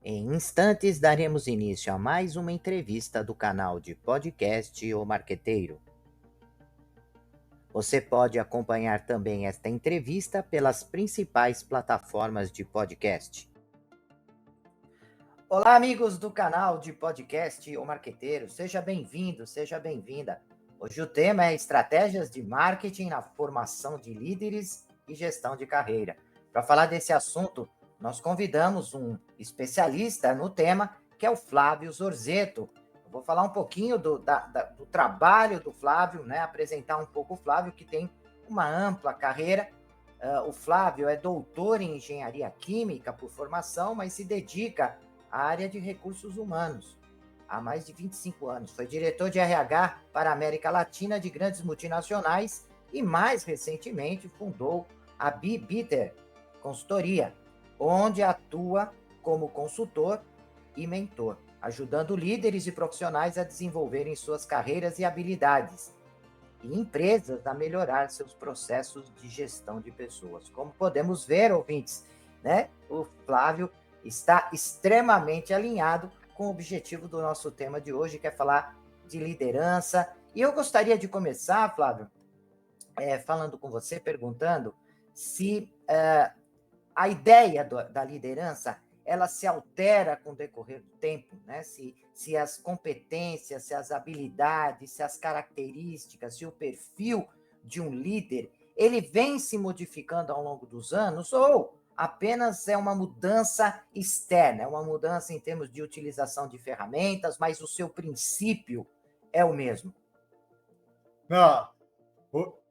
Em instantes, daremos início a mais uma entrevista do canal de podcast O Marqueteiro. Você pode acompanhar também esta entrevista pelas principais plataformas de podcast. Olá, amigos do canal de podcast O Marqueteiro. Seja bem-vindo, seja bem-vinda. Hoje o tema é estratégias de marketing na formação de líderes e gestão de carreira. Para falar desse assunto, nós convidamos um especialista no tema, que é o Flávio Zorzeto. Eu vou falar um pouquinho do trabalho do Flávio, né? Apresentar um pouco o Flávio, que tem uma ampla carreira. O Flávio é doutor em engenharia química por formação, mas se dedica à área de recursos humanos há mais de 25 anos. Foi diretor de RH para a América Latina de grandes multinacionais e, mais recentemente, fundou a BeBetter Consultoria, onde atua como consultor e mentor, ajudando líderes e profissionais a desenvolverem suas carreiras e habilidades, e empresas a melhorar seus processos de gestão de pessoas. Como podemos ver, ouvintes, né? O Flávio está extremamente alinhado com o objetivo do nosso tema de hoje, que é falar de liderança. E eu gostaria de começar, Flávio, falando com você, perguntando se a ideia da liderança ela se altera com o decorrer do tempo, né? Se as competências, se as habilidades, se as características, se o perfil de um líder, ele vem se modificando ao longo dos anos ou apenas é uma mudança externa, é uma mudança em termos de utilização de ferramentas, mas o seu princípio é o mesmo. Não,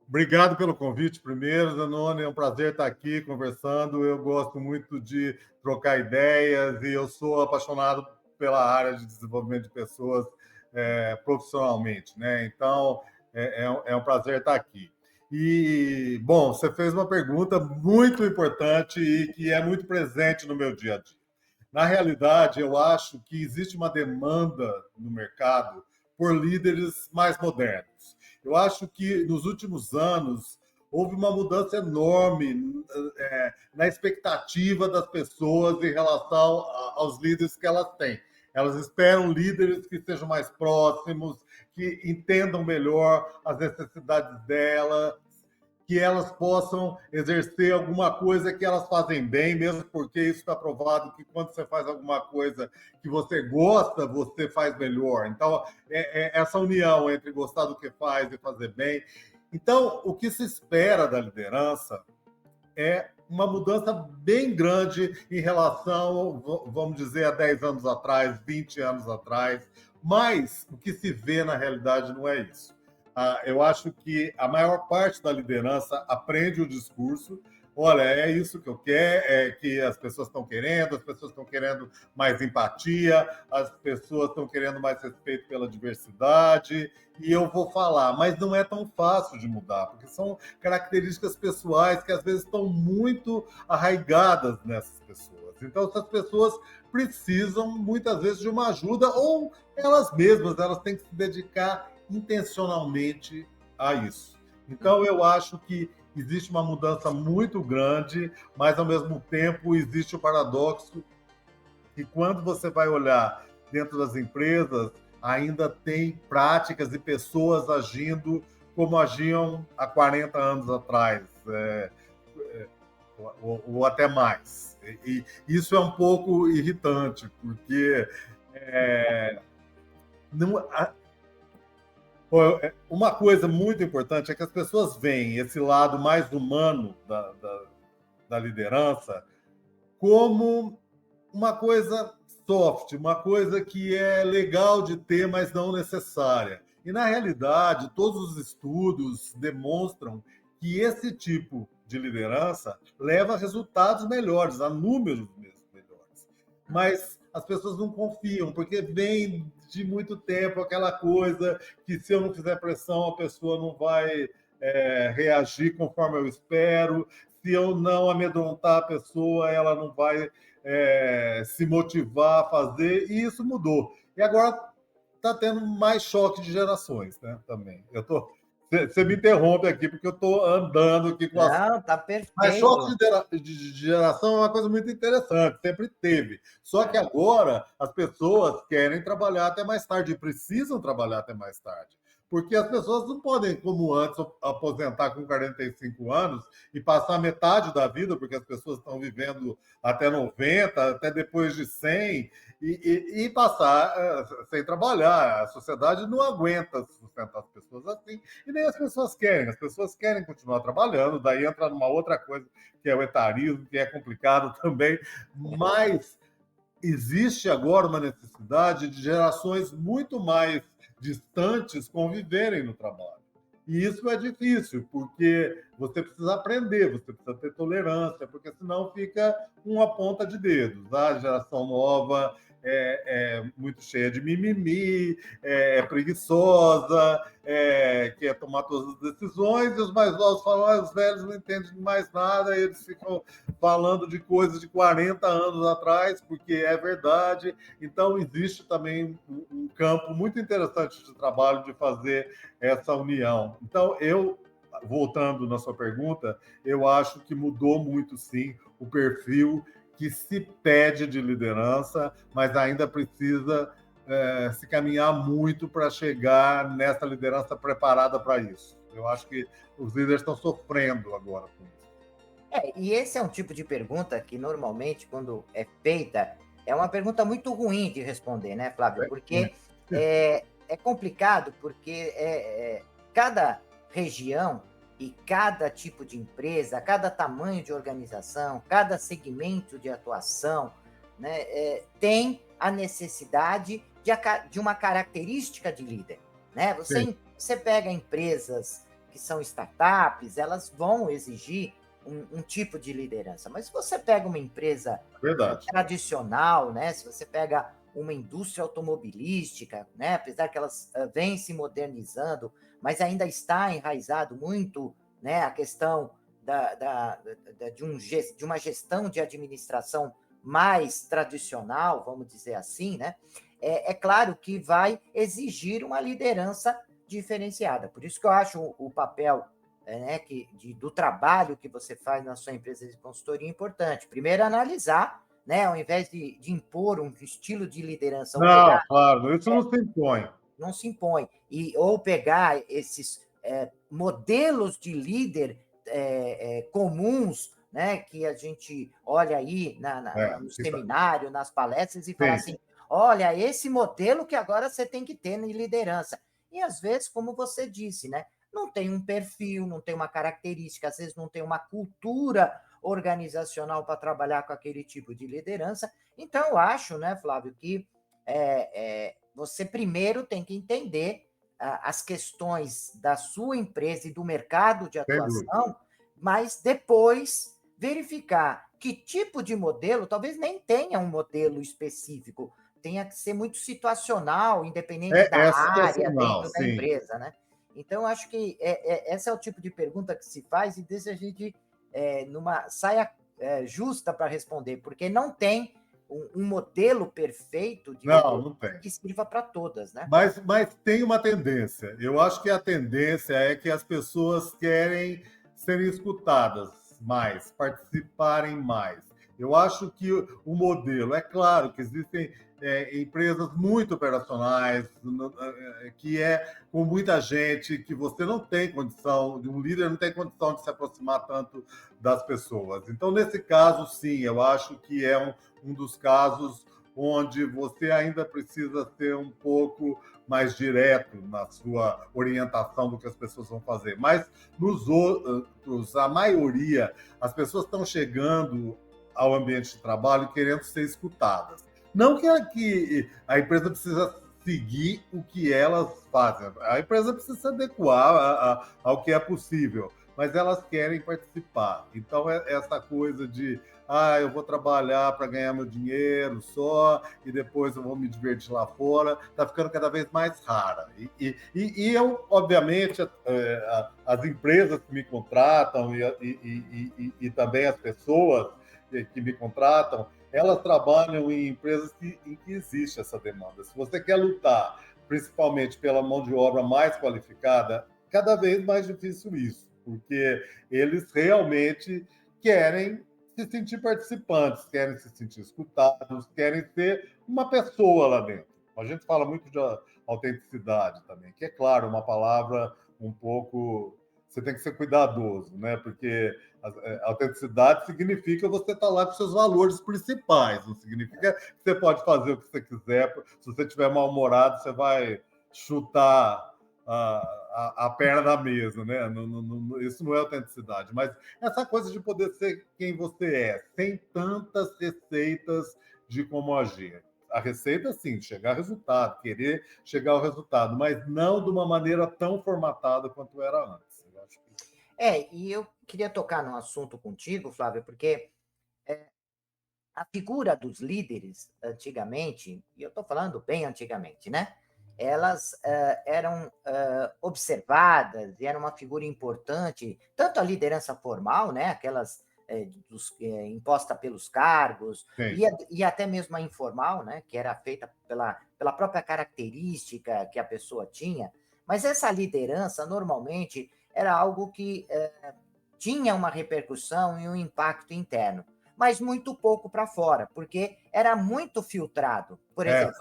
obrigado pelo convite primeiro, Danone. É um prazer estar aqui conversando. Eu gosto muito de trocar ideias e eu sou apaixonado pela área de desenvolvimento de pessoas profissionalmente, né? Então, é um prazer estar aqui. E, bom, você fez uma pergunta muito importante e que é muito presente no meu dia a dia. Na realidade, eu acho que existe uma demanda no mercado por líderes mais modernos. Eu acho que nos últimos anos houve uma mudança enorme na expectativa das pessoas em relação aos líderes que elas têm. Elas esperam líderes que sejam mais próximos, que entendam melhor as necessidades delas, que elas possam exercer alguma coisa que elas fazem bem, mesmo porque isso está provado que quando você faz alguma coisa que você gosta, você faz melhor. Então, essa união entre gostar do que faz e fazer bem. Então, o que se espera da liderança é uma mudança bem grande em relação, vamos dizer, a 10 anos atrás, 20 anos atrás, mas o que se vê na realidade não é isso. Eu acho que a maior parte da liderança aprende o discurso. Olha, é isso que eu quero, é que as pessoas estão querendo mais empatia, as pessoas estão querendo mais respeito pela diversidade, e eu vou falar, mas não é tão fácil de mudar, porque são características pessoais que às vezes estão muito arraigadas nessas pessoas. Então, essas pessoas precisam muitas vezes de uma ajuda ou elas mesmas, elas têm que se dedicar intencionalmente a isso. Então, eu acho que existe uma mudança muito grande, mas ao mesmo tempo existe o paradoxo que quando você vai olhar dentro das empresas, ainda tem práticas e pessoas agindo como agiam há 40 anos atrás, ou até mais. E isso é um pouco irritante, porque não, uma coisa muito importante é que as pessoas veem esse lado mais humano da liderança como uma coisa soft, uma coisa que é legal de ter, mas não necessária. E, na realidade, todos os estudos demonstram que esse tipo de liderança leva a resultados melhores, a números mesmo melhores. Mas as pessoas não confiam, porque vem de muito tempo aquela coisa que se eu não fizer pressão, a pessoa não vai reagir conforme eu espero, se eu não amedrontar a pessoa, ela não vai se motivar a fazer, e isso mudou. E agora está tendo mais choque de gerações, né? Também. Eu estou Você me interrompe aqui, porque eu estou andando aqui com as. Não, tá Mas perfeito. choque de geração é uma coisa muito interessante, sempre teve. Só que agora as pessoas querem trabalhar até mais tarde, e precisam trabalhar até mais tarde. Porque as pessoas não podem, como antes, aposentar com 45 anos e passar metade da vida, porque as pessoas estão vivendo até 90, até depois de 100, e passar sem trabalhar. A sociedade não aguenta sustentar as pessoas assim, e nem as pessoas querem. As pessoas querem continuar trabalhando, daí entra numa outra coisa, que é o etarismo, que é complicado também, mas existe agora uma necessidade de gerações muito mais distantes conviverem no trabalho. E isso é difícil, porque você precisa aprender, você precisa ter tolerância, porque senão fica uma ponta de dedos. A geração nova é muito cheia de mimimi, é preguiçosa, quer tomar todas as decisões, e os mais novos falam, os velhos não entendem de mais nada, e eles ficam falando de coisas de 40 anos atrás, porque é verdade. Então, existe também um campo muito interessante de trabalho de fazer essa união. Então, voltando na sua pergunta, eu acho que mudou muito, sim, o perfil que se pede de liderança, mas ainda precisa se caminhar muito para chegar nessa liderança preparada para isso. Eu acho que os líderes estão sofrendo agora com isso. E esse é um tipo de pergunta que normalmente, quando é feita, é uma pergunta muito ruim de responder, né, Flávio? Porque é complicado, porque cada região e cada tipo de empresa, cada tamanho de organização, cada segmento de atuação, né, tem a necessidade de uma característica de líder. Né? Você pega empresas que são startups, elas vão exigir um tipo de liderança. Mas se você pega uma empresa tradicional, né? Se você pega uma indústria automobilística, né? Apesar que elas vêm se modernizando, mas ainda está enraizado muito, né? A questão de uma gestão de administração mais tradicional, vamos dizer assim, né? É claro que vai exigir uma liderança diferenciada. Por isso que eu acho o papel do trabalho que você faz na sua empresa de consultoria importante. Primeiro, analisar, né, ao invés de impor um estilo de liderança. Não, claro, isso não se impõe. Não se impõe. Ou pegar esses modelos de líder comuns, né, que a gente olha aí no seminário, nas palestras, e falar assim, olha, esse modelo que agora você tem que ter na liderança. E, às vezes, como você disse, né, não tem um perfil, não tem uma característica, às vezes não tem uma cultura organizacional para trabalhar com aquele tipo de liderança. Então, eu acho, né, Flávio, que você primeiro tem que entender as questões da sua empresa e do mercado de atuação, mas depois verificar que tipo de modelo, talvez nem tenha um modelo específico, tenha que ser muito situacional, independente da área dentro da empresa, né? Então, acho que esse é o tipo de pergunta que se faz e deixa a gente numa saia justa para responder, porque não tem um modelo perfeito de não tem. que sirva para todas, né? Mas tem uma tendência. Eu acho que a tendência é que as pessoas querem serem escutadas mais, participarem mais. Eu acho que o modelo, é claro que existem empresas muito operacionais, que com muita gente, que você não tem condição, um líder não tem condição de se aproximar tanto das pessoas. Então, nesse caso, sim, eu acho que é um dos casos onde você ainda precisa ser um pouco mais direto na sua orientação do que as pessoas vão fazer. Mas nos outros, a maioria, as pessoas estão chegando ao ambiente de trabalho querendo ser escutadas. Não que a empresa precisa seguir o que elas fazem. A empresa precisa se adequar ao que é possível, mas elas querem participar. Então, essa coisa de eu vou trabalhar para ganhar meu dinheiro só e depois eu vou me divertir lá fora, está ficando cada vez mais rara. E eu, obviamente, as empresas que me contratam e também as pessoas que me contratam, elas trabalham em empresas em que existe essa demanda. Se você quer lutar, principalmente pela mão de obra mais qualificada, cada vez mais difícil isso, porque eles realmente querem se sentir participantes, querem se sentir escutados, querem ser uma pessoa lá dentro. A gente fala muito de autenticidade também, que é claro, uma palavra um pouco... Você tem que ser cuidadoso, né? Porque a autenticidade significa você estar lá com seus valores principais, não significa que você pode fazer o que você quiser. Se você estiver mal-humorado, você vai chutar a perna da mesa, né? Isso não é autenticidade, mas essa coisa de poder ser quem você é, sem tantas receitas de como agir. A receita, sim, chegar ao resultado, querer chegar ao resultado, mas não de uma maneira tão formatada quanto era antes. Eu acho que... E eu queria tocar num assunto contigo, Flávio, porque a figura dos líderes, antigamente, e eu estou falando bem antigamente, né? Elas eram observadas e era uma figura importante, tanto a liderança formal, né? Aquelas imposta pelos cargos, e até mesmo a informal, né? Que era feita pela própria característica que a pessoa tinha. Mas essa liderança, normalmente, era algo que tinha uma repercussão e um impacto interno, mas muito pouco para fora, porque era muito filtrado. Por exemplo,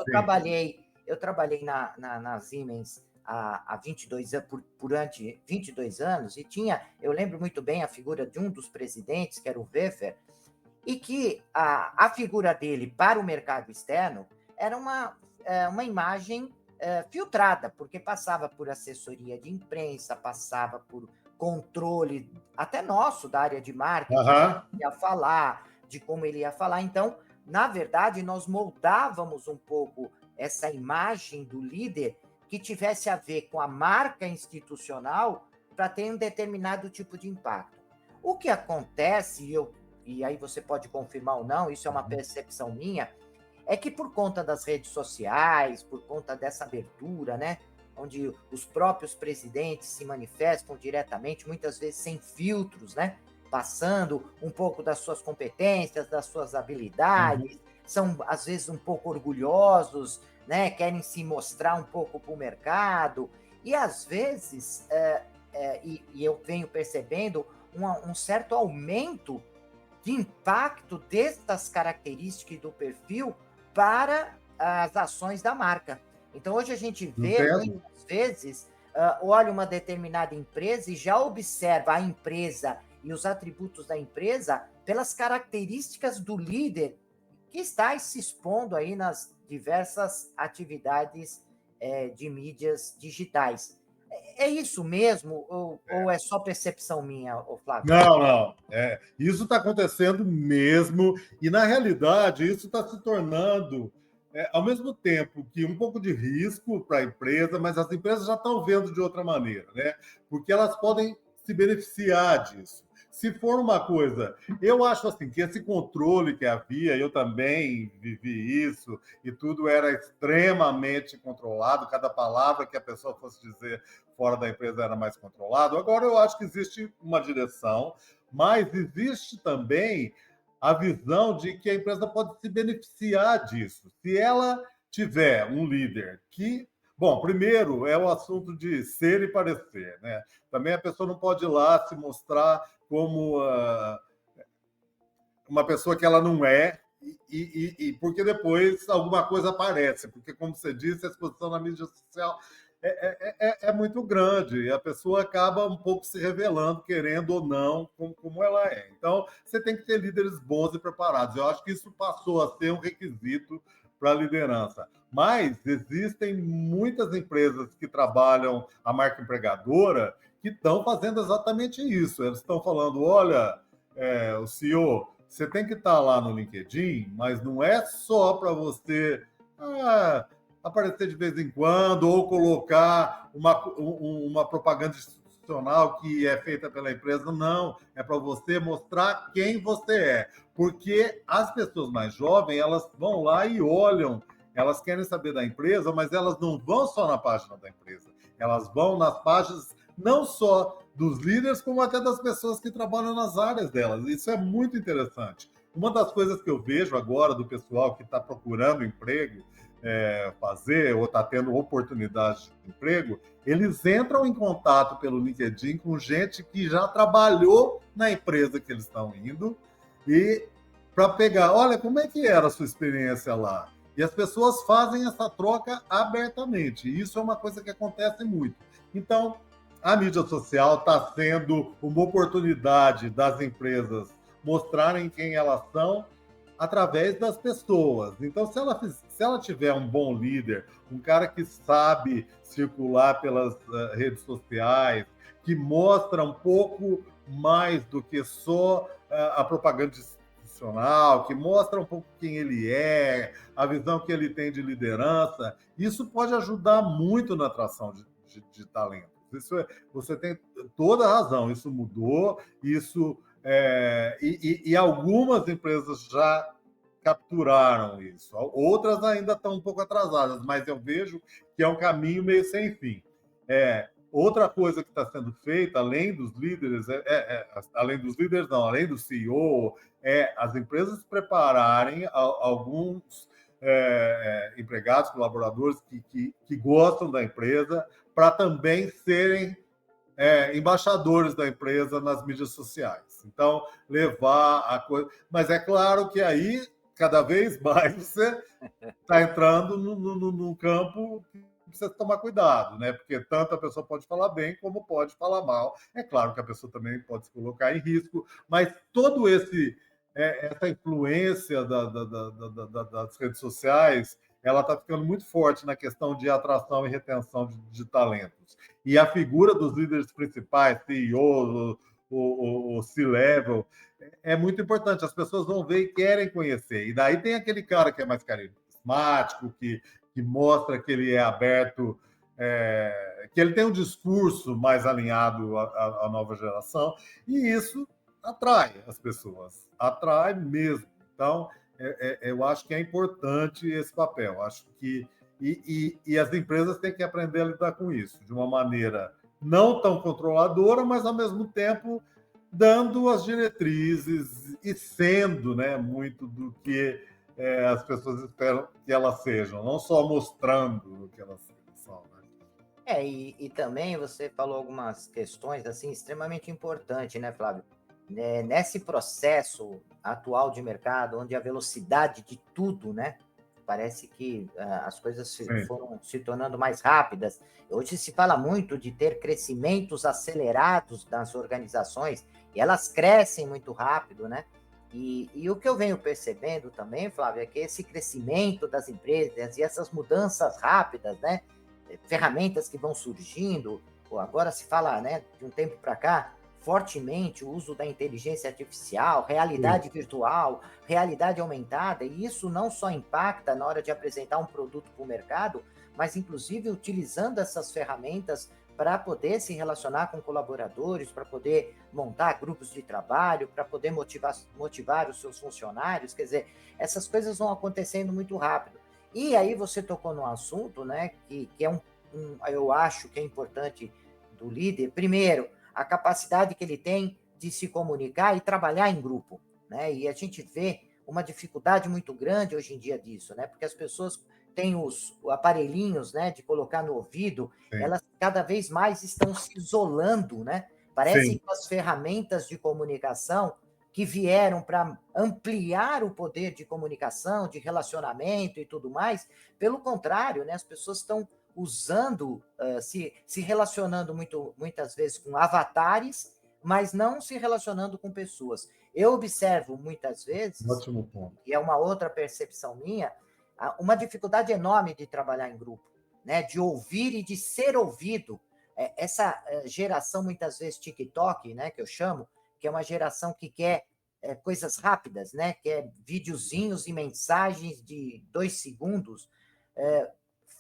eu trabalhei na Siemens há 22 anos, durante 22 anos, e eu lembro muito bem a figura de um dos presidentes, que era o Weffer, e que a figura dele para o mercado externo era uma imagem filtrada, porque passava por assessoria de imprensa, passava por controle até nosso da área de marketing, ia falar, de como ele ia falar. Então, na verdade, nós moldávamos um pouco essa imagem do líder que tivesse a ver com a marca institucional para ter um determinado tipo de impacto. O que acontece, e aí você pode confirmar ou não, isso é uma percepção minha, é que por conta das redes sociais, por conta dessa abertura, né, onde os próprios presidentes se manifestam diretamente, muitas vezes sem filtros, né, passando um pouco das suas competências, das suas habilidades, são às vezes um pouco orgulhosos, né, querem se mostrar um pouco para o mercado, e às vezes, e eu venho percebendo um certo aumento de impacto destas características do perfil para as ações da marca. Então, hoje a gente vê, muitas vezes, olha uma determinada empresa e já observa a empresa e os atributos da empresa pelas características do líder que está se expondo aí nas diversas atividades de mídias digitais. É isso mesmo? Ou é só percepção minha, Flávio? Não. Isso está acontecendo mesmo, e na realidade isso está se tornando, ao mesmo tempo que um pouco de risco para a empresa, mas as empresas já estão vendo de outra maneira, né? Porque elas podem se beneficiar disso. Se for uma coisa, eu acho assim que esse controle que havia, eu também vivi isso, e tudo era extremamente controlado, cada palavra que a pessoa fosse dizer fora da empresa era mais controlado. Agora eu acho que existe uma direção, mas existe também a visão de que a empresa pode se beneficiar disso. Se ela tiver um líder que... Bom, primeiro é o assunto de ser e parecer, né? Também a pessoa não pode ir lá se mostrar como uma pessoa que ela não é, porque depois alguma coisa aparece, porque, como você disse, a exposição na mídia social é muito grande, e a pessoa acaba um pouco se revelando, querendo ou não, como ela é. Então, você tem que ter líderes bons e preparados. Eu acho que isso passou a ser um requisito para a liderança. Mas existem muitas empresas que trabalham a marca empregadora que estão fazendo exatamente isso. Eles estão falando, olha, o CEO, você tem que estar lá no LinkedIn, mas não é só para você aparecer de vez em quando ou colocar uma propaganda institucional que é feita pela empresa. Não, é para você mostrar quem você é. Porque as pessoas mais jovens, elas vão lá e olham, elas querem saber da empresa, mas elas não vão só na página da empresa, elas vão nas páginas não só dos líderes, como até das pessoas que trabalham nas áreas delas. Isso é muito interessante. Uma das coisas que eu vejo agora do pessoal que está procurando emprego, fazer ou está tendo oportunidade de emprego, eles entram em contato pelo LinkedIn com gente que já trabalhou na empresa que eles estão indo e para pegar, olha, como é que era a sua experiência lá? E as pessoas fazem essa troca abertamente. E isso é uma coisa que acontece muito. Então, a mídia social está sendo uma oportunidade das empresas mostrarem quem elas são através das pessoas. Então, se ela tiver um bom líder, um cara que sabe circular pelas redes sociais, que mostra um pouco mais do que só a propaganda institucional, que mostra um pouco quem ele é, a visão que ele tem de liderança, isso pode ajudar muito na atração de talentos. Você tem toda a razão, isso mudou, isso e algumas empresas já capturaram isso. Outras ainda estão um pouco atrasadas, mas eu vejo que é um caminho meio sem fim. Outra coisa que está sendo feita, além dos líderes, além dos líderes não, além do CEO, as empresas prepararem alguns empregados, colaboradores que gostam da empresa, para também serem embaixadores da empresa nas mídias sociais. Então, levar a coisa. Mas é claro que aí, cada vez mais, você está entrando num campo que precisa tomar cuidado, né? Porque tanto a pessoa pode falar bem como pode falar mal. É claro que a pessoa também pode se colocar em risco, mas todo essa influência das redes sociais, ela está ficando muito forte na questão de atração e retenção de talentos. E a figura dos líderes principais, CEO, o C-level, é muito importante. As pessoas vão ver e querem conhecer. E daí tem aquele cara que é mais carismático, que mostra que ele é aberto, que ele tem um discurso mais alinhado à nova geração, e isso atrai as pessoas, atrai mesmo. Então, eu acho que é importante esse papel. Acho que e as empresas têm que aprender a lidar com isso de uma maneira não tão controladora, mas ao mesmo tempo dando as diretrizes e sendo, né, muito do que as pessoas esperam que elas sejam, não só mostrando o que elas são. Né? E também você falou algumas questões assim extremamente importantes, né, Flávio? Nesse processo atual de mercado, onde a velocidade de tudo, né? Parece que as coisas foram se tornando mais rápidas. Hoje se fala muito de ter crescimentos acelerados das organizações, e elas crescem muito rápido, né? E o que eu venho percebendo também, Flávio, é que esse crescimento das empresas e essas mudanças rápidas, né? Ferramentas que vão surgindo, agora se fala, né, de um tempo para cá, fortemente o uso da inteligência artificial, realidade virtual, realidade aumentada, e isso não só impacta na hora de apresentar um produto para o mercado, mas inclusive utilizando essas ferramentas para poder se relacionar com colaboradores, para poder montar grupos de trabalho, para poder motivar os seus funcionários, quer dizer, essas coisas vão acontecendo muito rápido. E aí você tocou num assunto, né, que eu acho que é importante do líder. Primeiro, a capacidade que ele tem de se comunicar e trabalhar em grupo, né? E a gente vê uma dificuldade muito grande hoje em dia disso, né? Porque as pessoas têm os aparelhinhos, né, de colocar no ouvido, elas cada vez mais estão se isolando, né? Parece que as ferramentas de comunicação que vieram para ampliar o poder de comunicação, de relacionamento e tudo mais, pelo contrário, né, as pessoas estão usando, se relacionando muitas vezes com avatares, mas não se relacionando com pessoas. Eu observo muitas vezes, Ótimo ponto. e é uma outra percepção minha, uma dificuldade enorme de trabalhar em grupo, né, de ouvir e de ser ouvido. Essa geração, muitas vezes, TikTok, né, que eu chamo, que é uma geração que quer coisas rápidas, né, quer videozinhos e mensagens de 2 segundos,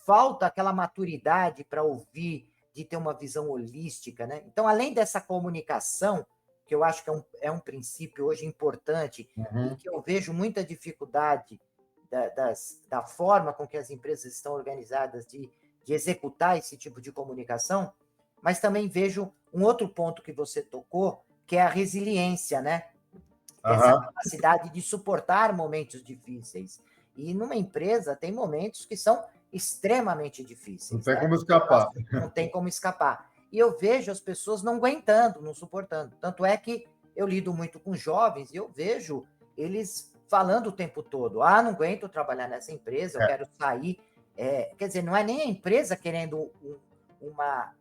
falta aquela maturidade para ouvir, de ter uma visão holística, né? Então, além dessa comunicação, que eu acho que é um princípio hoje importante, e que eu vejo muita dificuldade da forma com que as empresas estão organizadas de executar esse tipo de comunicação, mas também vejo um outro ponto que você tocou, que é a resiliência, né? Essa capacidade de suportar momentos difíceis. E numa empresa tem momentos que são extremamente difíceis. Não tem como escapar. Não tem como escapar. E eu vejo as pessoas não aguentando, não suportando. Tanto é que eu lido muito com jovens e eu vejo eles falando o tempo todo: ah, não aguento trabalhar nessa empresa, eu quero sair. Quer dizer, não é nem a empresa querendo uma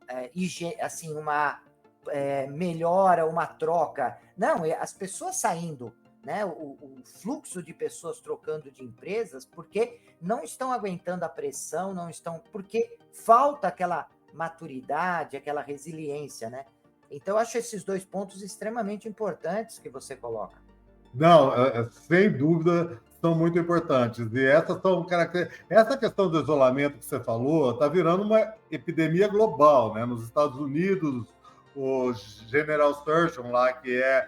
melhora, uma troca. Não, as pessoas saindo, né? O fluxo de pessoas trocando de empresas, porque não estão aguentando a pressão, não estão, porque falta aquela maturidade, aquela resiliência, né? Então, eu acho esses dois pontos extremamente importantes que você coloca. Não, sem dúvida, são muito importantes. E essas são características. Essa questão do isolamento que você falou está virando uma epidemia global, né? Nos Estados Unidos, o General Surgeon lá, que é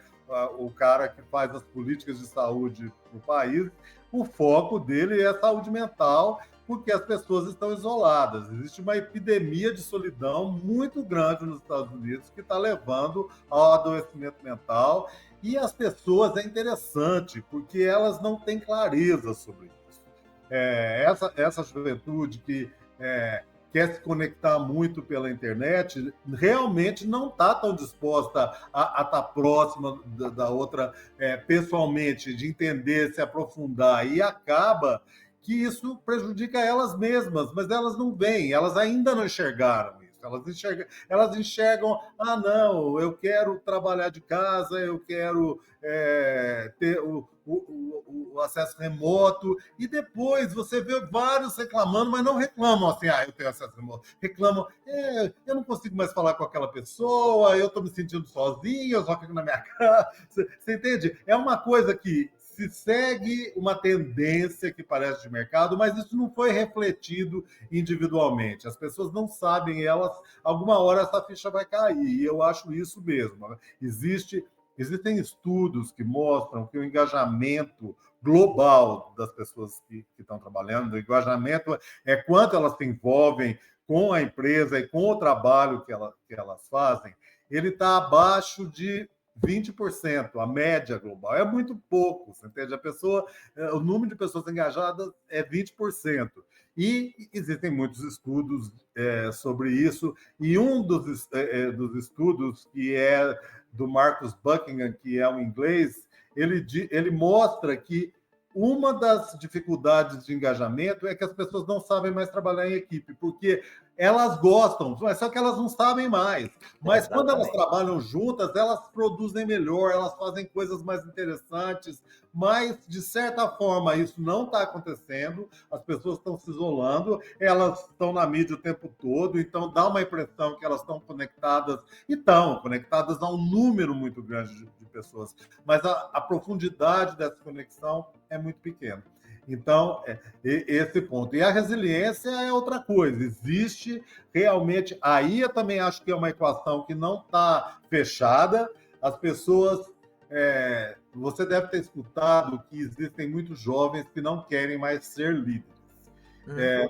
o cara que faz as políticas de saúde no país, o foco dele é saúde mental, porque as pessoas estão isoladas. Existe uma epidemia de solidão muito grande nos Estados Unidos que está levando ao adoecimento mental. E as pessoas, é interessante, porque elas não têm clareza sobre isso. Essa juventude que quer se conectar muito pela internet, realmente não está tão disposta a estar próxima da outra pessoalmente, de entender, se aprofundar, e acaba que isso prejudica elas mesmas, mas elas não veem, elas ainda não enxergaram isso. Elas enxergam, ah, não, eu quero trabalhar de casa, eu quero ter o acesso remoto, e depois você vê vários reclamando, mas não reclamam assim, ah, eu tenho acesso remoto. Reclamam, eu não consigo mais falar com aquela pessoa, eu estou me sentindo sozinho, eu só fico na minha casa. Você entende? É uma coisa que se segue uma tendência que parece de mercado, mas isso não foi refletido individualmente. As pessoas não sabem, alguma hora essa ficha vai cair, e eu acho isso mesmo. Existem estudos que mostram que o engajamento global das pessoas que estão trabalhando, o engajamento é quanto elas se envolvem com a empresa e com o trabalho que elas fazem, ele está abaixo de 20%, a média global. É muito pouco, você entende? O número de pessoas engajadas é 20%. E existem muitos estudos sobre isso, e um dos estudos, que é do Marcus Buckingham, que é um inglês, ele mostra que uma das dificuldades de engajamento é que as pessoas não sabem mais trabalhar em equipe, porque elas gostam, só que elas não sabem mais. Mas quando elas trabalham juntas, elas produzem melhor, elas fazem coisas mais interessantes, mas, de certa forma, isso não está acontecendo, as pessoas estão se isolando, elas estão na mídia o tempo todo, então dá uma impressão que elas estão conectadas, e estão conectadas a um número muito grande de pessoas, mas a profundidade dessa conexão é muito pequena. Então, esse ponto. E a resiliência é outra coisa. Existe realmente... Aí eu também acho que é uma equação que não está fechada. As pessoas... você deve ter escutado que existem muitos jovens que não querem mais ser líderes.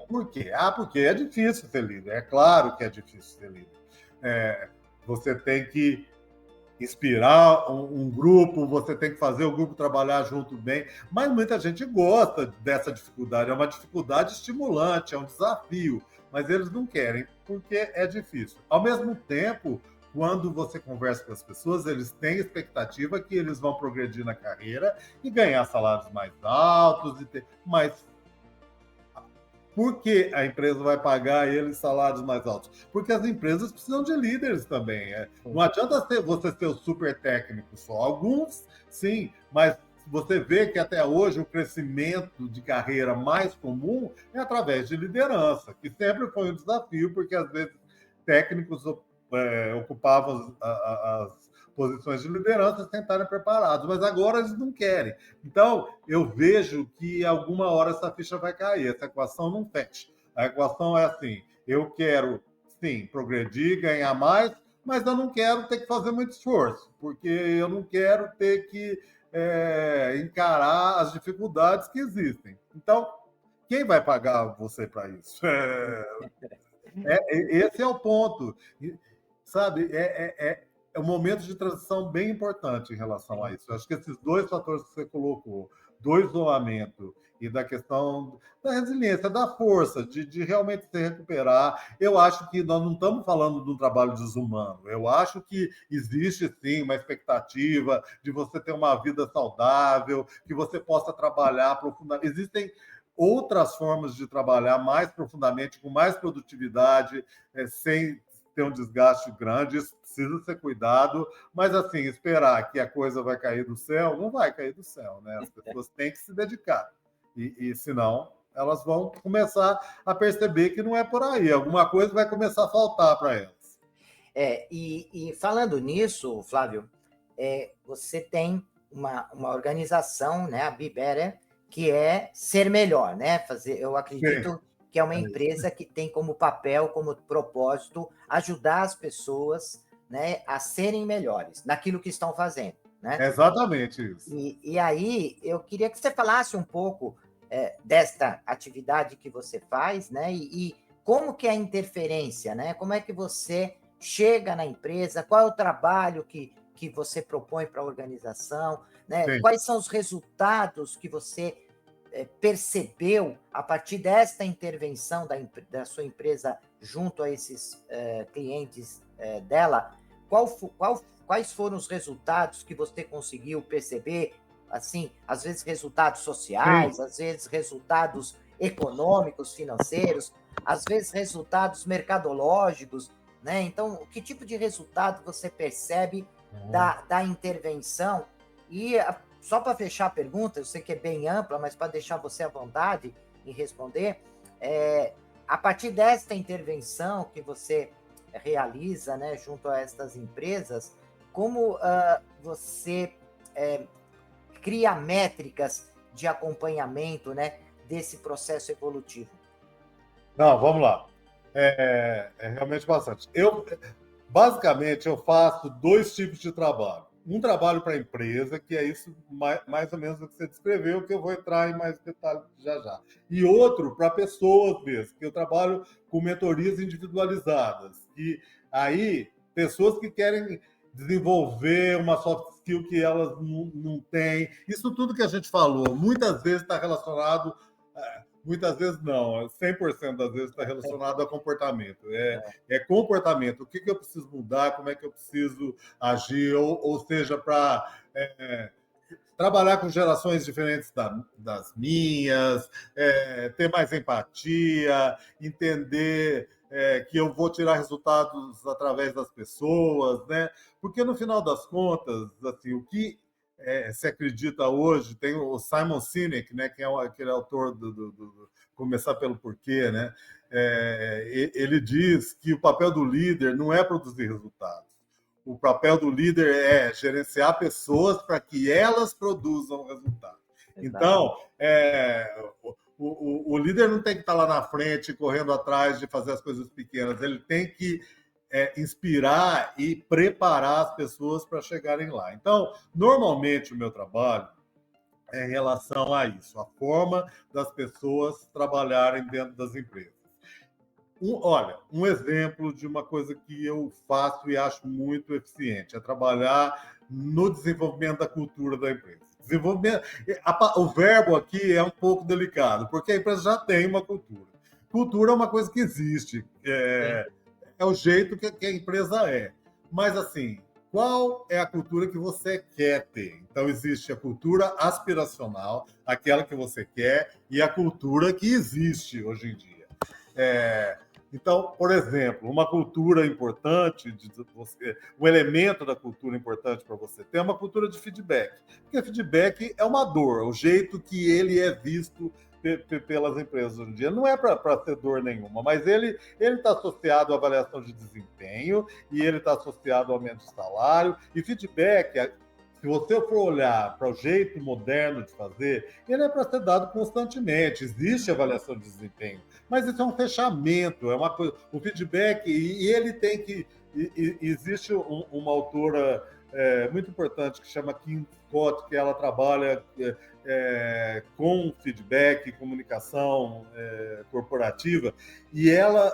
Por quê? Porque é difícil ser líder. É claro que é difícil ser líder. Você tem que inspirar um grupo, você tem que fazer o grupo trabalhar junto bem, mas muita gente gosta dessa dificuldade, é uma dificuldade estimulante, é um desafio, mas eles não querem, porque é difícil. Ao mesmo tempo, quando você conversa com as pessoas, eles têm expectativa que eles vão progredir na carreira e ganhar salários mais altos, mas por que a empresa vai pagar eles salários mais altos? Porque as empresas precisam de líderes também. Não adianta você ser o super técnico só. Alguns, sim, mas você vê que até hoje o crescimento de carreira mais comum é através de liderança, que sempre foi um desafio, porque às vezes técnicos ocupavam as posições de liderança sem estarem preparados, mas agora eles não querem. Então, eu vejo que alguma hora essa ficha vai cair, essa equação não fecha. A equação é assim, eu quero, sim, progredir, ganhar mais, mas eu não quero ter que fazer muito esforço, porque eu não quero ter que encarar as dificuldades que existem. Então, quem vai pagar você para isso? Esse é o ponto. Sabe, é um momento de transição bem importante em relação a isso. Eu acho que esses dois fatores que você colocou, do isolamento e da questão da resiliência, da força, de realmente se recuperar. Eu acho que nós não estamos falando de um trabalho desumano. Eu acho que existe, sim, uma expectativa de você ter uma vida saudável, que você possa trabalhar profundamente. Existem outras formas de trabalhar mais profundamente, com mais produtividade, sem ter um desgaste grande. Isso precisa ser cuidado, mas assim, esperar que a coisa vai cair do céu, não vai cair do céu, né? As pessoas têm que se dedicar. E senão, elas vão começar a perceber que não é por aí. Alguma coisa vai começar a faltar para elas. E falando nisso, Flávio, você tem uma organização, né, a Bibera, que é ser melhor, né? Eu acredito Sim. Que é uma empresa que tem como papel, como propósito, ajudar as pessoas, né, a serem melhores naquilo que estão fazendo, né? É exatamente isso. E aí, eu queria que você falasse um pouco desta atividade que você faz, né? E como que é a interferência, né? Como é que você chega na empresa? Qual é o trabalho que você propõe para a organização, né? Sim. Quais são os resultados que você percebeu a partir desta intervenção da sua empresa junto a esses clientes dela? Quais foram os resultados que você conseguiu perceber? Assim, às vezes resultados sociais, Sim. às vezes resultados econômicos, financeiros, às vezes resultados mercadológicos, né? Então, que tipo de resultado você percebe da intervenção? E só para fechar a pergunta, eu sei que é bem ampla, mas para deixar você à vontade em responder, a partir desta intervenção que você realiza, né, junto a estas empresas, como você cria métricas de acompanhamento, né, desse processo evolutivo? Não, vamos lá. É realmente bastante. Basicamente, eu faço dois tipos de trabalho. Um trabalho para a empresa, que é isso mais ou menos o que você descreveu, que eu vou entrar em mais detalhes já já. E outro para pessoas mesmo, que eu trabalho com mentorias individualizadas. E aí, pessoas que querem desenvolver uma soft skill que elas não têm. Isso tudo que a gente falou, muitas vezes está relacionado... Muitas vezes não, 100% das vezes está relacionado a comportamento. Comportamento, o que eu preciso mudar, como é que eu preciso agir, ou seja, para trabalhar com gerações diferentes das minhas, ter mais empatia, entender que eu vou tirar resultados através das pessoas, né? Porque no final das contas, assim, o que se acredita hoje, tem o Simon Sinek, né, que é aquele autor do Começar pelo Porquê, né? Ele diz que o papel do líder não é produzir resultados. O papel do líder é gerenciar pessoas para que elas produzam resultados. Então, o líder não tem que estar lá na frente, correndo atrás de fazer as coisas pequenas. Ele tem que inspirar e preparar as pessoas para chegarem lá. Então, normalmente, o meu trabalho é em relação a isso, a forma das pessoas trabalharem dentro das empresas. Olha, um exemplo de uma coisa que eu faço e acho muito eficiente é trabalhar no desenvolvimento da cultura da empresa. Desenvolvimento, o verbo aqui é um pouco delicado, porque a empresa já tem uma cultura. Cultura é uma coisa que existe, é o jeito que a empresa é. Mas, assim, qual é a cultura que você quer ter? Então, existe a cultura aspiracional, aquela que você quer, e a cultura que existe hoje em dia. Então, por exemplo, uma cultura importante, um elemento da cultura importante para você ter é uma cultura de feedback. Porque feedback é uma dor, o jeito que ele é visto pelas empresas hoje em dia. Não é para ter dor nenhuma, mas ele está associado à avaliação de desempenho e ele está associado ao aumento de salário. E feedback, se você for olhar para o jeito moderno de fazer, ele é para ser dado constantemente. Existe avaliação de desempenho, mas isso é um fechamento, é uma coisa. O feedback, e ele tem que... Existe uma autora muito importante que chama Kim Scott, que ela trabalha com feedback, comunicação corporativa, e ela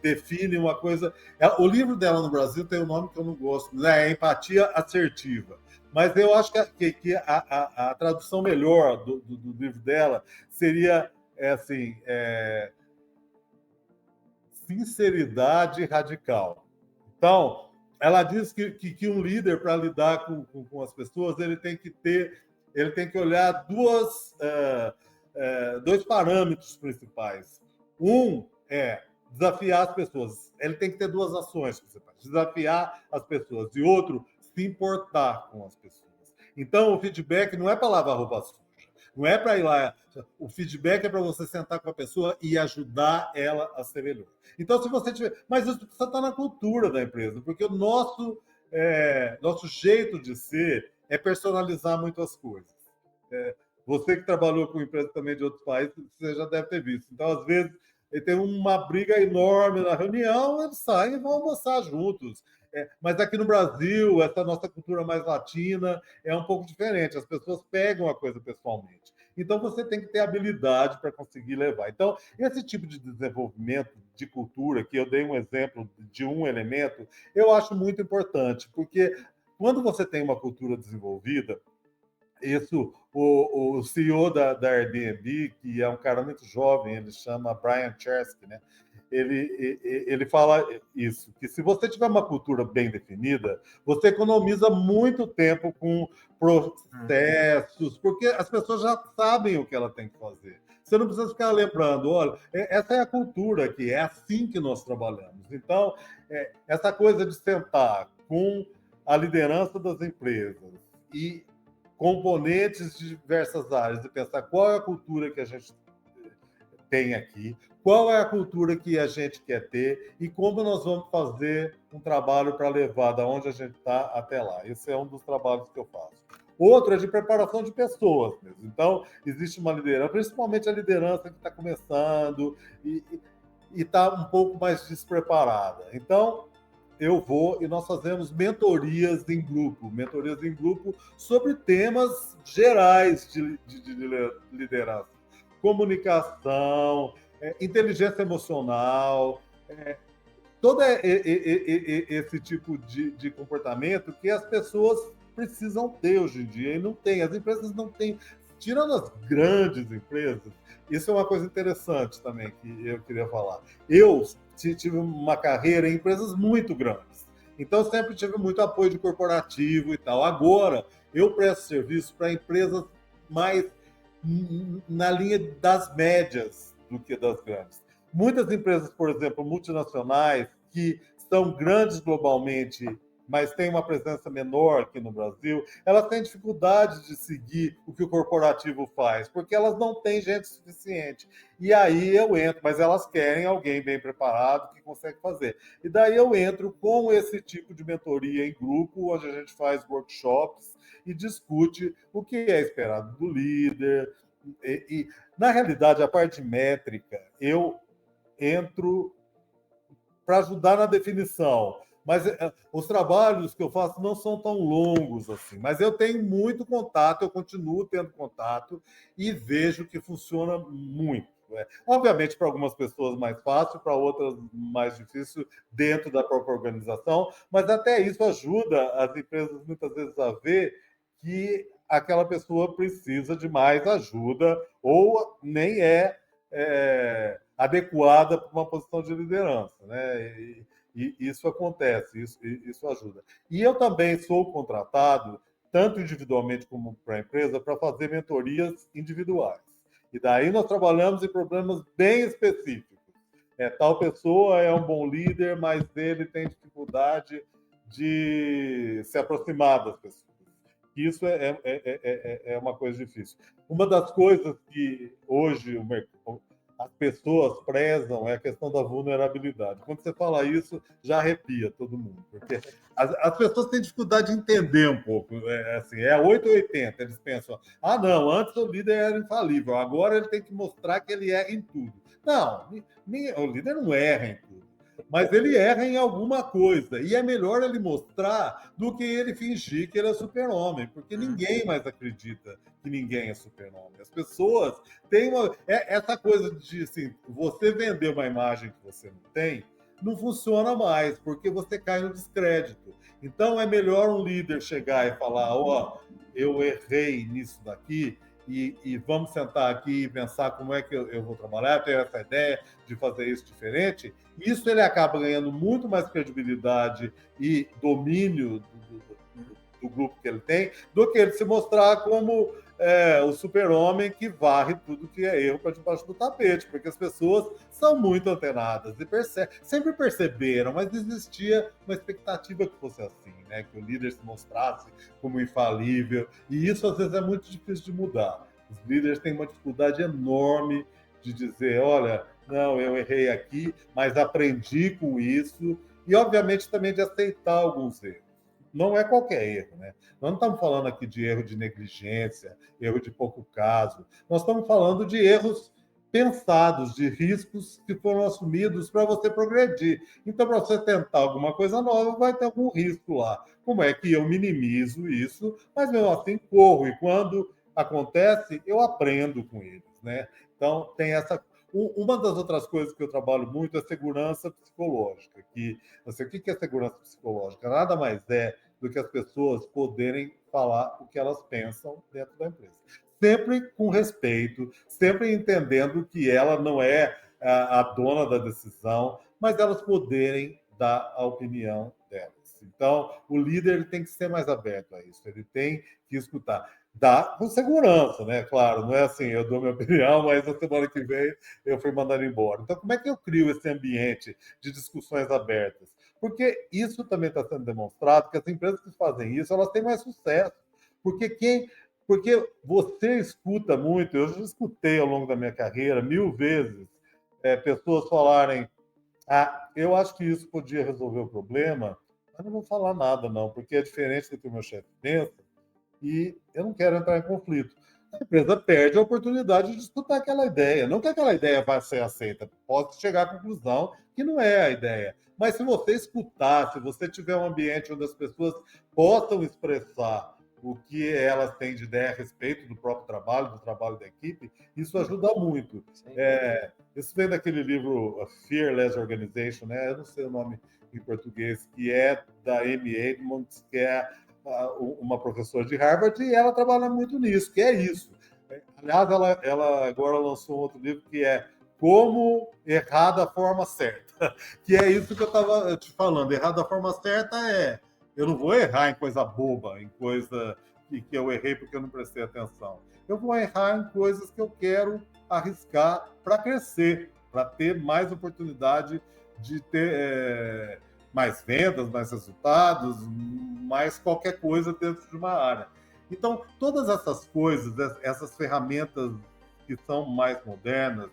define uma coisa... O livro dela no Brasil tem um nome que eu não gosto, né? É Empatia Assertiva. Mas eu acho que a tradução melhor do livro dela seria assim, sinceridade radical. Então, ela diz que um líder, para lidar com as pessoas, ele tem que olhar dois parâmetros principais. Um é desafiar as pessoas. Ele tem que ter duas ações que você faz: desafiar as pessoas, e outro, se importar com as pessoas. Então, o feedback não é para lavar roupa suja, não é para ir lá. O feedback é para você sentar com a pessoa e ajudar ela a ser melhor. Então, se você tiver. Mas isso precisa estar na cultura da empresa, porque o nosso jeito de ser é personalizar muitas coisas. Você que trabalhou com empresas também de outros países, você já deve ter visto. Então, às vezes, ele tem uma briga enorme na reunião, eles saem e vão almoçar juntos. Mas aqui no Brasil, essa nossa cultura mais latina é um pouco diferente. As pessoas pegam a coisa pessoalmente. Então, você tem que ter habilidade para conseguir levar. Então, esse tipo de desenvolvimento de cultura, que eu dei um exemplo de um elemento, eu acho muito importante, porque quando você tem uma cultura desenvolvida, isso, o CEO da Airbnb, que é um cara muito jovem, ele chama Brian Chesky, né? Ele fala isso, que se você tiver uma cultura bem definida, você economiza muito tempo com processos, porque as pessoas já sabem o que ela tem que fazer. Você não precisa ficar lembrando, olha, essa é a cultura aqui, é assim que nós trabalhamos. Então, essa coisa de sentar com a liderança das empresas e componentes de diversas áreas e pensar qual é a cultura que a gente tem aqui, qual é a cultura que a gente quer ter e como nós vamos fazer um trabalho para levar da onde a gente está até lá. Esse é um dos trabalhos que eu faço. Outro é de preparação de pessoas mesmo. Então, existe uma liderança, principalmente a liderança que está começando e está um pouco mais despreparada. Então, eu vou e nós fazemos mentorias em grupo sobre temas gerais de liderança, comunicação, inteligência emocional, todo esse tipo de comportamento que as pessoas precisam ter hoje em dia e não tem. As empresas não têm, tirando as grandes empresas. Isso é uma coisa interessante também que eu queria falar. Eu tive uma carreira em empresas muito grandes, então sempre tive muito apoio de corporativo e tal. Agora eu presto serviço para empresas mais na linha das médias do que das grandes. Muitas empresas, por exemplo, multinacionais, que são grandes globalmente, mas têm uma presença menor aqui no Brasil, elas têm dificuldade de seguir o que o corporativo faz, porque elas não têm gente suficiente. E aí eu entro, mas elas querem alguém bem preparado que consegue fazer. E daí eu entro com esse tipo de mentoria em grupo, onde a gente faz workshops e discute o que é esperado do líder. Na realidade, a parte métrica, eu entro para ajudar na definição. Mas os trabalhos que eu faço não são tão longos assim. Mas eu tenho muito contato, eu continuo tendo contato e vejo que funciona muito. Obviamente, para algumas pessoas mais fácil, para outras mais difícil dentro da própria organização, mas até isso ajuda as empresas muitas vezes a ver que aquela pessoa precisa de mais ajuda ou nem adequada para uma posição de liderança, né? E isso acontece, isso ajuda. E eu também sou contratado, tanto individualmente como para a empresa, para fazer mentorias individuais. E daí nós trabalhamos em problemas bem específicos. Tal pessoa é um bom líder, mas ele tem dificuldade de se aproximar das pessoas. Isso é uma coisa difícil. Uma das coisas que hoje as pessoas prezam é a questão da vulnerabilidade. Quando você fala isso, já arrepia todo mundo, porque as pessoas têm dificuldade de entender um pouco. Assim, 8 ou 80. Eles pensam, não, antes o líder era infalível, agora ele tem que mostrar que ele erra em tudo. Não, o líder não erra em tudo, mas ele erra em alguma coisa, e é melhor ele mostrar do que ele fingir que ele é super-homem, porque ninguém mais acredita que ninguém é super-homem. As pessoas têm essa coisa de assim, você vender uma imagem que você não tem, não funciona mais, porque você cai no descrédito. Então, é melhor um líder chegar e falar, ó, eu errei nisso daqui, e vamos sentar aqui e pensar como é que eu vou trabalhar, eu tenho essa ideia de fazer isso diferente. Isso ele acaba ganhando muito mais credibilidade e domínio do grupo que ele tem, do que ele se mostrar como o super-homem que varre tudo que é erro para debaixo do tapete, porque as pessoas são muito antenadas e sempre perceberam, mas existia uma expectativa que fosse assim, né? Que o líder se mostrasse como infalível, e isso às vezes é muito difícil de mudar. Os líderes têm uma dificuldade enorme de dizer, olha, não, eu errei aqui, mas aprendi com isso, e obviamente também de aceitar alguns erros. Não é qualquer erro, né? Nós não estamos falando aqui de erro de negligência, erro de pouco caso. Nós estamos falando de erros pensados, de riscos que foram assumidos para você progredir. Então, para você tentar alguma coisa nova, vai ter algum risco lá. Como é que eu minimizo isso, mas mesmo assim corro, e quando acontece, eu aprendo com eles, né? Então, tem essa. Uma das outras coisas que eu trabalho muito é segurança psicológica. Que, assim, o que é segurança psicológica? Nada mais é do que as pessoas poderem falar o que elas pensam dentro da empresa. Sempre com respeito, sempre entendendo que ela não é a dona da decisão, mas elas poderem dar a opinião delas. Então, o líder tem que ser mais aberto a isso, ele tem que escutar. Dá com segurança, né? Claro, não é assim, eu dou minha opinião, mas na semana que vem eu fui mandado embora. Então, como é que eu crio esse ambiente de discussões abertas? Porque isso também está sendo demonstrado, que as empresas que fazem isso, elas têm mais sucesso. Porque você escuta muito, eu já escutei ao longo da minha carreira 1000 vezes pessoas falarem, eu acho que isso podia resolver o problema, mas não vou falar nada não, porque é diferente do que o meu chefe pensa e eu não quero entrar em conflito. A empresa perde a oportunidade de escutar aquela ideia. Não que aquela ideia vai ser aceita, pode chegar à conclusão que não é a ideia. Mas se você escutar, se você tiver um ambiente onde as pessoas possam expressar o que elas têm de ideia a respeito do próprio trabalho, do trabalho da equipe, isso ajuda muito. Isso vem daquele livro Fearless Organization, né? Eu não sei o nome em português, que é da Amy Edmonds, que é uma professora de Harvard, e ela trabalha muito nisso, que é isso. Aliás, ela agora lançou um outro livro que é Como Errar da Forma Certa, que é isso que eu estava te falando. Errar da forma certa eu não vou errar em coisa boba, em coisa que eu errei porque eu não prestei atenção. Eu vou errar em coisas que eu quero arriscar para crescer, para ter mais oportunidade de ter mais vendas, mais resultados, mais qualquer coisa dentro de uma área. Então, todas essas coisas, essas ferramentas que são mais modernas,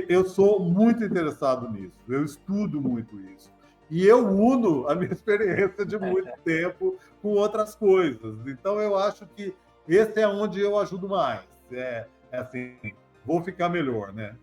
eu sou muito interessado nisso, eu estudo muito isso. E eu uno a minha experiência de muito tempo com outras coisas. Então, eu acho que esse é onde eu ajudo mais. Assim, vou ficar melhor, né?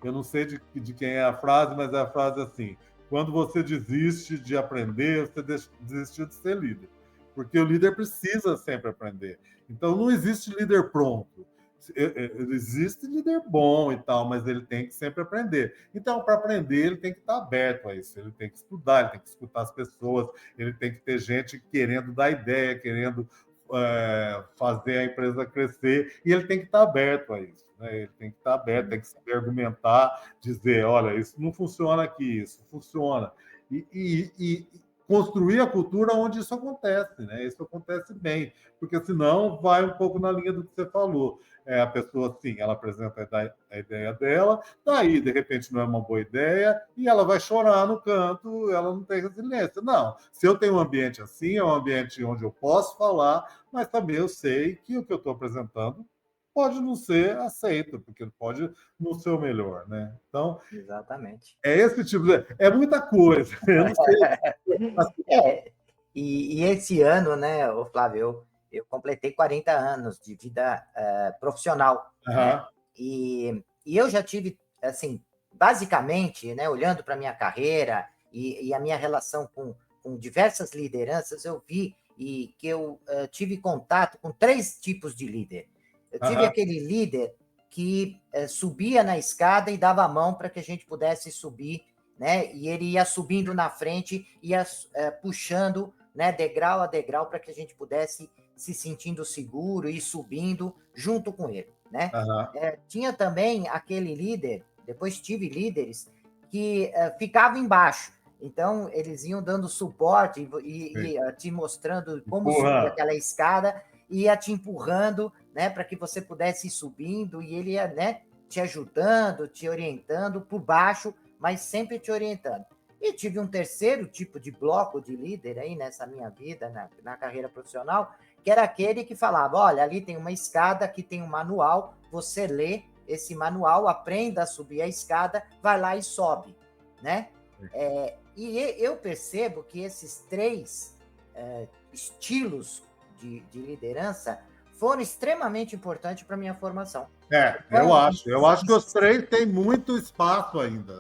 Eu não sei de quem é a frase, mas é a frase assim: quando você desiste de aprender, você desistiu de ser líder. Porque o líder precisa sempre aprender. Então, não existe líder pronto. Existe líder bom e tal, mas ele tem que sempre aprender. Então, para aprender, ele tem que estar aberto a isso. Ele tem que estudar, ele tem que escutar as pessoas, ele tem que ter gente querendo dar ideia, querendo fazer a empresa crescer, e ele tem que estar aberto a isso. Né? Ele tem que estar aberto, tem que saber argumentar, dizer, olha, isso não funciona aqui, isso funciona. E construir a cultura onde isso acontece, né? Isso acontece bem, porque senão vai um pouco na linha do que você falou. A pessoa, sim, ela apresenta a ideia dela, daí, de repente, não é uma boa ideia, e ela vai chorar no canto, ela não tem resiliência. Não, se eu tenho um ambiente assim, é um ambiente onde eu posso falar, mas também eu sei que o que eu estou apresentando pode não ser aceito, porque pode não ser o melhor, né? Então, exatamente. é esse tipo de... É muita coisa. Eu não sei. E esse ano, né, ô Flávio, eu completei 40 anos de vida profissional, né? E eu já tive, assim, basicamente, né, olhando para a minha carreira e a minha relação com diversas lideranças, eu vi que eu tive contato com 3 tipos de líder. Eu tive aquele líder que subia na escada e dava a mão para que a gente pudesse subir né? E ele ia subindo na frente, ia puxando, né, degrau a degrau, para que a gente pudesse se sentindo seguro e subindo junto com ele, né? Tinha também aquele líder, depois tive líderes que ficavam embaixo. Então, eles iam dando suporte e te mostrando como subir aquela escada, ia te empurrando, né, para que você pudesse ir subindo, e ele ia, né, te ajudando, te orientando por baixo, mas sempre te orientando. E tive um terceiro tipo de bloco de líder aí nessa minha vida, na carreira profissional, que era aquele que falava, olha, ali tem uma escada, aqui tem um manual, você lê esse manual, aprenda a subir a escada, vai lá e sobe, né? E eu percebo que esses três estilos de liderança foram extremamente importantes para a minha formação. Eu acho que os três têm muito espaço ainda.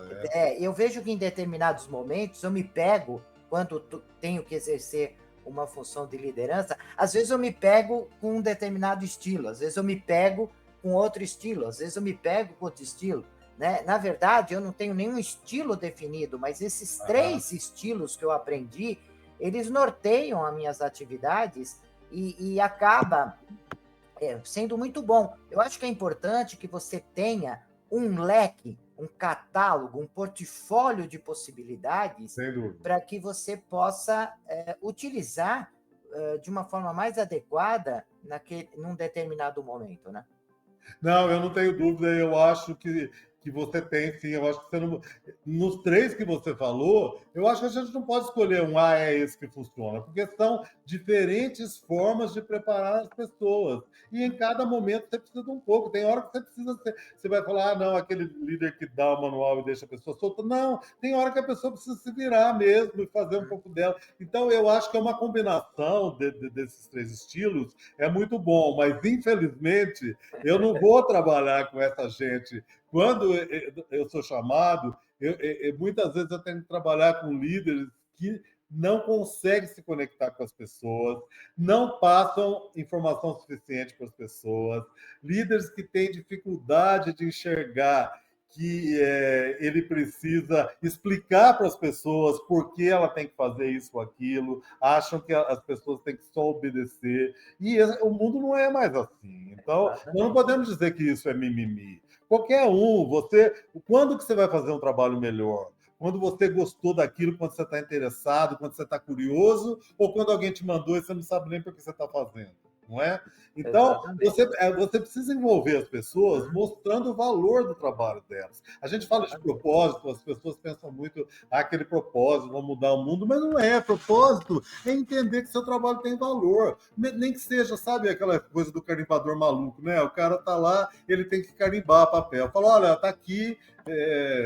Eu vejo que em determinados momentos eu me pego, quando tenho que exercer uma função de liderança, às vezes eu me pego com um determinado estilo, às vezes eu me pego com outro estilo, às vezes eu me pego com outro estilo, né? Na verdade, eu não tenho nenhum estilo definido, mas esses três estilos que eu aprendi, eles norteiam as minhas atividades e acaba sendo muito bom. Eu acho que é importante que você tenha um leque, um catálogo, um portfólio de possibilidades para que você possa utilizar de uma forma mais adequada num determinado momento, né? Não, eu não tenho dúvida, eu acho que você tem, sim. Eu acho que você não... Nos três que você falou, eu acho que a gente não pode escolher é esse que funciona, porque são diferentes formas de preparar as pessoas. E em cada momento você precisa de um pouco. Tem hora que você precisa... Você vai falar, não, aquele líder que dá o manual e deixa a pessoa solta. Não, tem hora que a pessoa precisa se virar mesmo e fazer um pouco dela. Então, eu acho que é uma combinação desses três estilos, é muito bom, mas, infelizmente, eu não vou trabalhar com essa gente. Quando eu sou chamado, muitas vezes eu tenho que trabalhar com líderes que não conseguem se conectar com as pessoas, não passam informação suficiente para as pessoas, líderes que têm dificuldade de enxergar que ele precisa explicar para as pessoas por que ela tem que fazer isso ou aquilo, acham que as pessoas têm que só obedecer, e o mundo não é mais assim. Então, nós não podemos dizer que isso é mimimi. Qualquer um, quando que você vai fazer um trabalho melhor? Quando você gostou daquilo, quando você está interessado, quando você está curioso, ou quando alguém te mandou e você não sabe nem por que você está fazendo, não é? Então, você precisa envolver as pessoas mostrando o valor do trabalho delas. A gente fala de propósito, as pessoas pensam muito aquele propósito, vamos mudar o mundo, mas não é. Propósito é entender que seu trabalho tem valor. Nem que seja, sabe, aquela coisa do carimbador maluco, né? O cara tá lá, ele tem que carimbar papel. Fala, olha, tá aqui,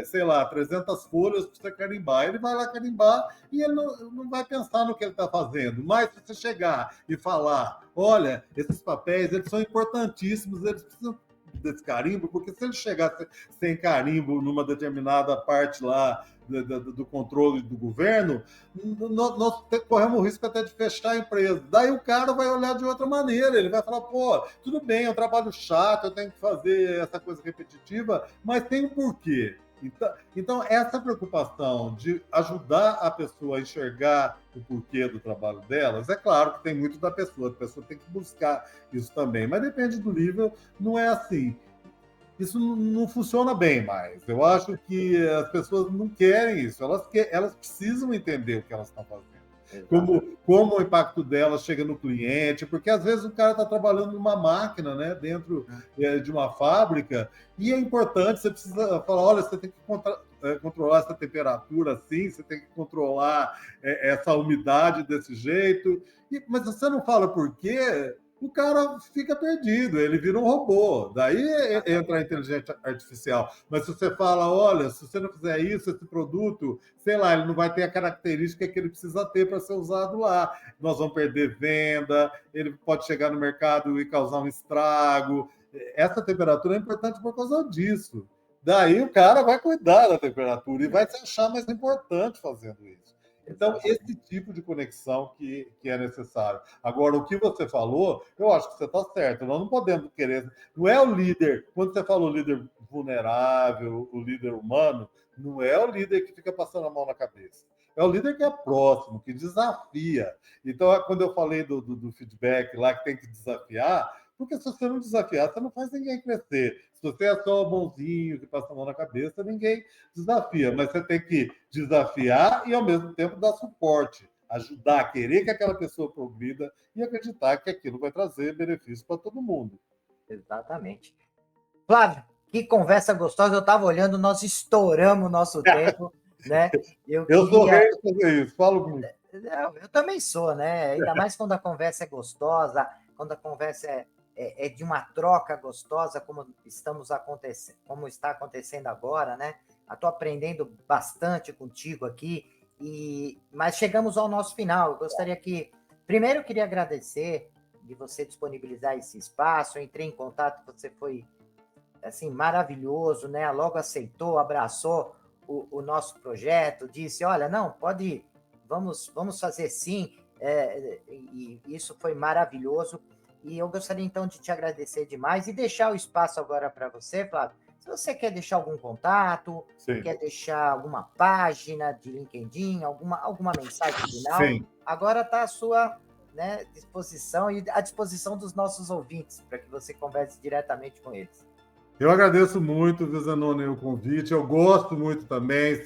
sei lá, 300 folhas para você carimbar. Ele vai lá carimbar e ele não vai pensar no que ele está fazendo. Mas se você chegar e falar, olha, esses papéis, eles são importantíssimos, eles precisam desse carimbo, porque se ele chegar sem carimbo numa determinada parte lá do controle do governo, nós corremos o risco até de fechar a empresa. Daí o cara vai olhar de outra maneira, ele vai falar, pô, tudo bem, é um trabalho chato, eu tenho que fazer essa coisa repetitiva, mas tem um porquê. Então, essa preocupação de ajudar a pessoa a enxergar o porquê do trabalho delas, é claro que tem muito da pessoa, a pessoa tem que buscar isso também, mas depende do nível, não é assim. Isso não funciona bem mais. Eu acho que as pessoas não querem isso, elas precisam entender o que elas estão fazendo. Como o impacto dela chega no cliente, porque às vezes o cara está trabalhando numa máquina, né, dentro de uma fábrica, e é importante, você precisa falar, olha, você tem que controlar essa temperatura assim, você tem que controlar essa umidade desse jeito, mas você não fala por quê, o cara fica perdido, ele vira um robô. Daí entra a inteligência artificial. Mas se você fala, olha, se você não fizer isso, esse produto, sei lá, ele não vai ter a característica que ele precisa ter para ser usado lá. Nós vamos perder venda, ele pode chegar no mercado e causar um estrago. Essa temperatura é importante por causa disso. Daí o cara vai cuidar da temperatura e vai se achar mais importante fazendo isso. Então, esse tipo de conexão que é necessário. Agora, o que você falou, eu acho que você está certo. Nós não podemos querer... Não é o líder... Quando você falou líder vulnerável, o líder humano, Não é o líder que fica passando a mão na cabeça. É o líder que é próximo, que desafia. Então, quando eu falei do feedback lá, que tem que desafiar, porque se você não desafiar, você não faz ninguém crescer. Se você é só bonzinho, que passa a mão na cabeça, ninguém desafia. Mas você tem que desafiar e, ao mesmo tempo, dar suporte, ajudar, querer que aquela pessoa progrida e acreditar que aquilo vai trazer benefício para todo mundo. Exatamente. Flávio, que conversa gostosa. Eu estava olhando, nós estouramos o nosso tempo, né? Eu sou rei de fazer isso, falo muito. Eu também sou, né? Ainda mais quando a conversa é gostosa, quando a conversa é de uma troca gostosa, como como está acontecendo agora, né? Estou aprendendo bastante contigo aqui, mas chegamos ao nosso final. Eu gostaria primeiro eu queria agradecer de você disponibilizar esse espaço. Eu entrei em contato, você foi assim maravilhoso, né? Logo aceitou, abraçou o nosso projeto, disse, olha, não, pode ir. Vamos fazer sim, e isso foi maravilhoso, e eu gostaria então de te agradecer demais e deixar o espaço agora para você, Flávio. Se você quer deixar algum contato, Sim. Quer deixar alguma página de LinkedIn, alguma mensagem final, Sim. Agora está à sua, né, disposição e à disposição dos nossos ouvintes, para que você converse diretamente com eles. Eu agradeço muito, Zanoni, o convite. Eu gosto muito também.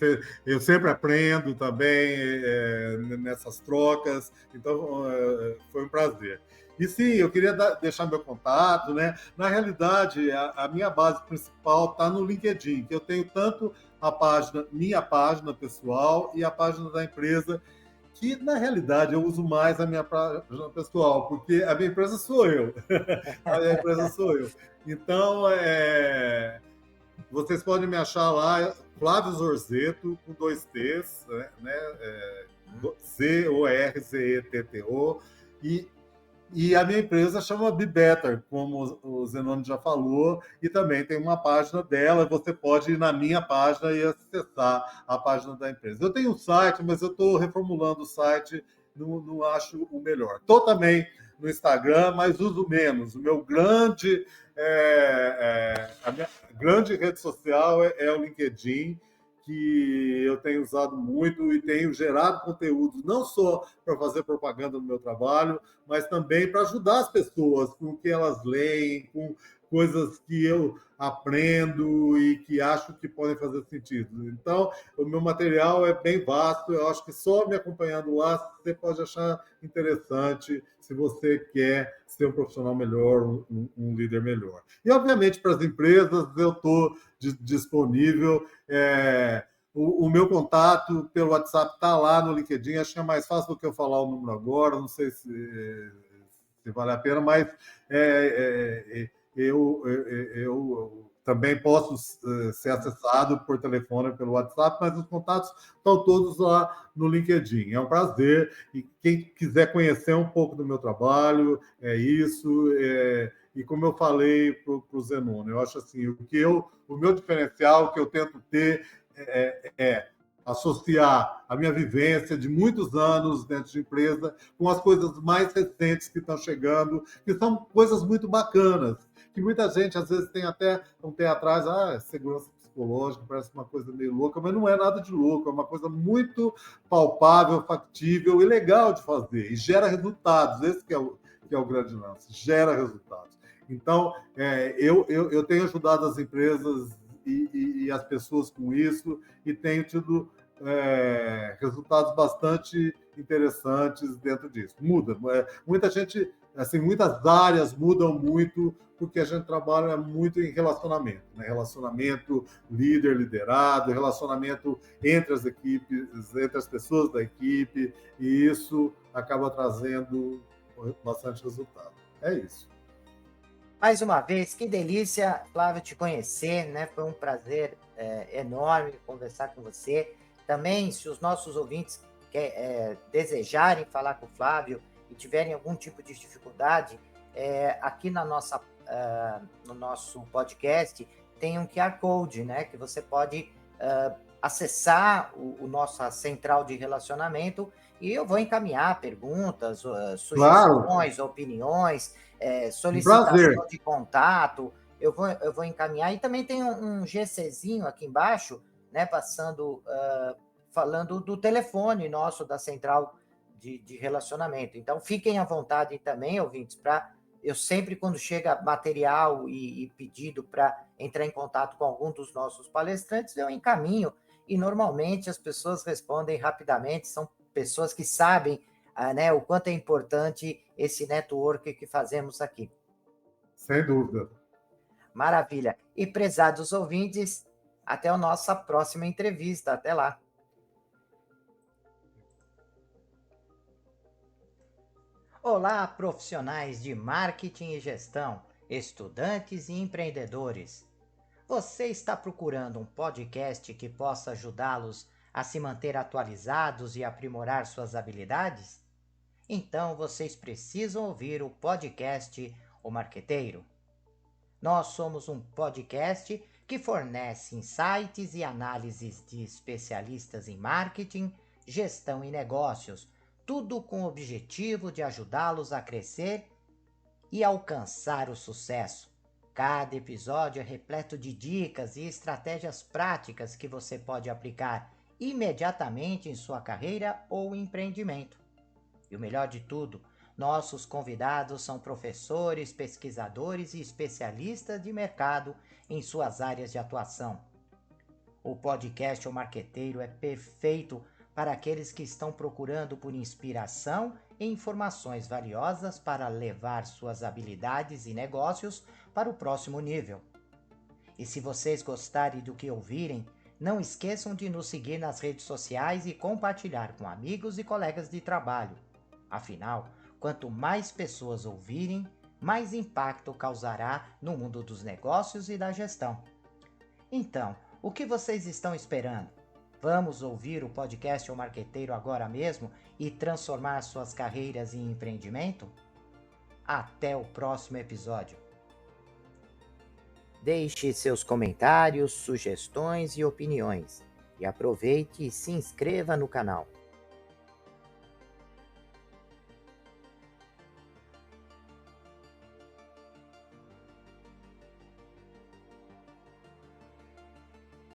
Eu sempre aprendo também nessas trocas. Então, foi um prazer. E sim, eu queria deixar meu contato, né? Na realidade, a minha base principal está no LinkedIn, que eu tenho tanto minha página pessoal e a página da empresa, que na realidade eu uso mais a minha página pessoal, porque a minha empresa sou eu. A minha empresa sou eu. Então, vocês podem me achar lá, Flávio Zorzetto, com 2 T's, né? Zorzetto. E a minha empresa chama Be Better, como o Zenoni já falou, e também tem uma página dela. Você pode ir na minha página e acessar a página da empresa. Eu tenho um site, mas eu estou reformulando o site, não acho o melhor. Estou também no Instagram, mas uso menos. A minha grande rede social é o LinkedIn, que eu tenho usado muito e tenho gerado conteúdo, não só para fazer propaganda no meu trabalho, mas também para ajudar as pessoas com o que elas leem, com coisas que eu aprendo e que acho que podem fazer sentido. Então, o meu material é bem vasto. Eu acho que só me acompanhando lá você pode achar interessante, se você quer ser um profissional melhor, um líder melhor. E, obviamente, para as empresas, eu estou disponível. O meu contato pelo WhatsApp está lá no LinkedIn. Acho que é mais fácil do que eu falar o número agora. Não sei se vale a pena, mas eu também posso ser acessado por telefone, pelo WhatsApp, mas os contatos estão todos lá no LinkedIn. É um prazer. E quem quiser conhecer um pouco do meu trabalho, é isso. E como eu falei para o Zenoni, eu acho assim, o meu diferencial, o que eu tento ter é associar a minha vivência de muitos anos dentro de empresa com as coisas mais recentes que estão chegando, que são coisas muito bacanas, que muita gente às vezes tem até um pé atrás, segurança psicológica, parece uma coisa meio louca, mas não é nada de louco, é uma coisa muito palpável, factível e legal de fazer, e gera resultados. Esse que é o grande lance, gera resultados. Então, eu tenho ajudado as empresas e as pessoas com isso, e tenho tido resultados bastante interessantes dentro disso. Muda. Muita gente, assim, muitas áreas mudam muito, porque a gente trabalha muito em relacionamento, né? Relacionamento líder-liderado, relacionamento entre as equipes, entre as pessoas da equipe, e isso acaba trazendo bastante resultado. É isso. Mais uma vez, que delícia, Flávio, te conhecer, né? Foi um prazer enorme conversar com você. Também, se os nossos ouvintes desejarem falar com o Flávio e tiverem algum tipo de dificuldade, aqui no nosso podcast tem um QR Code, né? Que você pode acessar o nossa central de relacionamento, e eu vou encaminhar perguntas, sugestões, claro, opiniões, solicitação de contato, eu vou encaminhar. E também tem um GCzinho aqui embaixo, né, falando do telefone nosso da central de relacionamento. Então, fiquem à vontade também, ouvintes, eu sempre, quando chega material e pedido para entrar em contato com algum dos nossos palestrantes, eu encaminho, e normalmente as pessoas respondem rapidamente, são pessoas que sabem, né, o quanto é importante esse network que fazemos aqui. Sem dúvida. Maravilha. E, prezados ouvintes, até a nossa próxima entrevista. Até lá. Olá, profissionais de marketing e gestão, estudantes e empreendedores. Você está procurando um podcast que possa ajudá-los a se manter atualizados e aprimorar suas habilidades? Então vocês precisam ouvir o podcast O Marqueteiro. Nós somos um podcast que fornece insights e análises de especialistas em marketing, gestão e negócios, tudo com o objetivo de ajudá-los a crescer e alcançar o sucesso. Cada episódio é repleto de dicas e estratégias práticas que você pode aplicar imediatamente em sua carreira ou empreendimento. E o melhor de tudo, nossos convidados são professores, pesquisadores e especialistas de mercado em suas áreas de atuação. O podcast O Marqueteiro é perfeito para aqueles que estão procurando por inspiração e informações valiosas para levar suas habilidades e negócios para o próximo nível. E se vocês gostarem do que ouvirem, não esqueçam de nos seguir nas redes sociais e compartilhar com amigos e colegas de trabalho. Afinal, quanto mais pessoas ouvirem, mais impacto causará no mundo dos negócios e da gestão. Então, o que vocês estão esperando? Vamos ouvir o podcast O Marqueteiro agora mesmo e transformar suas carreiras em empreendimento? Até o próximo episódio. Deixe seus comentários, sugestões e opiniões. E aproveite e se inscreva no canal.